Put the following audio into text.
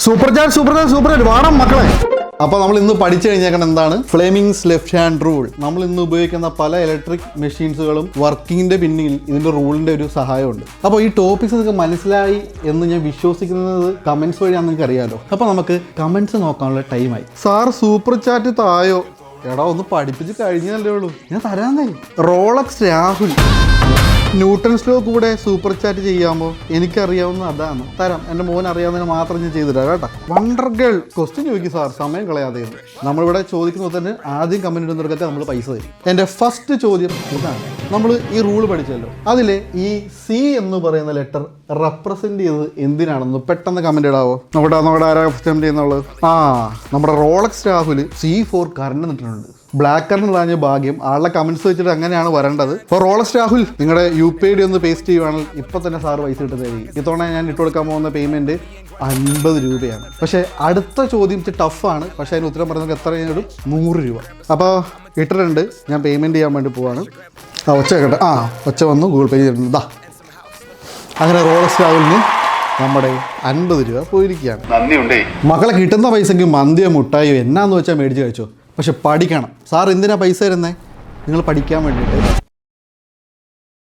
Super chat വാണം മക്കളെ. അപ്പോൾ നമ്മൾ ഇന്ന് പഠിച്ചു കഴിഞ്ഞേക്കണം എന്താണ് ഫ്ലേമിങ്സ് ലെഫ്റ്റ് ഹാൻഡ് റൂൾ. നമ്മൾ ഇന്ന് ഉപയോഗിക്കുന്ന പല ഇലക്ട്രിക് മെഷീൻസുകളും വർക്കിങ്ങിന്റെ പിന്നിൽ ഇതിന്റെ റൂളിന്റെ ഒരു സഹായമുണ്ട്. അപ്പോൾ ഈ ടോപ്പിക്സ് നിങ്ങൾക്ക് മനസ്സിലായി എന്ന് ഞാൻ വിശ്വസിക്കുന്നത് കമന്റ്സ് വഴിയാണെന്ന് നിങ്ങൾക്ക് അറിയാലോ. അപ്പോൾ നമുക്ക് കമന്റ്സ് നോക്കാനുള്ള ടൈമായി. സാർ സൂപ്പർ ചാറ്റ് തായോ? എടാ ഒന്ന് പഠിപ്പിച്ച് കഴിഞ്ഞല്ലേ ഉള്ളൂ, ഞാൻ തരാന്നേ. റോളക്സ് രാഹുൽ, ന്യൂട്ടൺസ് ലോ കൂടെ സൂപ്പർ ചാറ്റ് ചെയ്യാമോ? എനിക്കറിയാവുന്ന അതാണ്, തരാം. എൻ്റെ മോൻ അറിയാവുന്നതിന് മാത്രം ഞാൻ ചെയ്തിടാം കേട്ടോ. വണ്ടർ ഗേൾ ക്വസ്റ്റ്യൻ ചോദിക്കും സാർ, സമയം കളയാതെ. നമ്മളിവിടെ ചോദിക്കുന്നത് തന്നെ ആദ്യം കമൻറ്റ് ഇടുന്നവർക്കൊക്കെ നമ്മൾ പൈസ തരും. എൻ്റെ ഫസ്റ്റ് ചോദ്യം ഇതാണ്. നമ്മൾ ഈ റൂള് പഠിച്ചല്ലോ, അതിലെ ഈ സി എന്ന് പറയുന്ന ലെറ്റർ റെപ്രസെന്റ് ചെയ്തത് എന്തിനാണെന്ന് പെട്ടെന്ന് കമന്റ് ഇടാവോ? നമ്മുടെ ആരാ അറ്റംപ്റ്റ് ചെയ്യുന്നുള്ളത്? നമ്മുടെ റോളക്സ് രാഹുൽ C4 കറണ്ട് നിട്ടിട്ടുണ്ട്. ബ്ലാക്ക് കറണ്ട് ഇടാഞ്ഞ ഭാഗ്യം. ആളുടെ കമന്റ്സ് വെച്ചിട്ട് അങ്ങനെയാണ് വരേണ്ടത്. അപ്പോൾ റോളക്സ് രാഹുൽ, നിങ്ങളുടെ UPID ഒന്ന് പേസ്റ്റ് ചെയ്യുവാണെങ്കിൽ ഇപ്പം തന്നെ സാർ പൈസ കിട്ടുന്നതായിരിക്കും. ഇത്തവണ ഞാൻ ഇട്ട് കൊടുക്കാൻ പോകുന്ന പേയ്മെന്റ് 50 രൂപയാണ്. പക്ഷേ അടുത്ത ചോദ്യം ടഫാണ്, പക്ഷേ അതിന് ഉത്തരം പറയുന്നത് എത്ര ഇടും? 100 രൂപ. അപ്പോൾ ഇട്ടിട്ടുണ്ട്, ഞാൻ പേയ്മെന്റ് ചെയ്യാൻ വേണ്ടി പോവാണ്. ഒച്ച കേട്ടെ, ഒച്ച വന്നു, ഗൂഗിൾ പേ ചെയ്തിട്ടുണ്ട്. അങ്ങനെ റോളക്സ് രാഹുലിന് നമ്മുടെ 50 രൂപ പോയിരിക്കുകയാണ്. നന്ദിയുണ്ടേ മക്കളെ. കിട്ടുന്ന പൈസയ്ക്ക് മന്തിയോ മുട്ടായോ എന്നാന്ന് വെച്ചാൽ മേടിച്ച് കഴിച്ചോ, പക്ഷെ പഠിക്കണം. സാർ എന്തിനാ പൈസ തരുന്നേ? നിങ്ങൾ പഠിക്കാൻ വേണ്ടിയിട്ട്.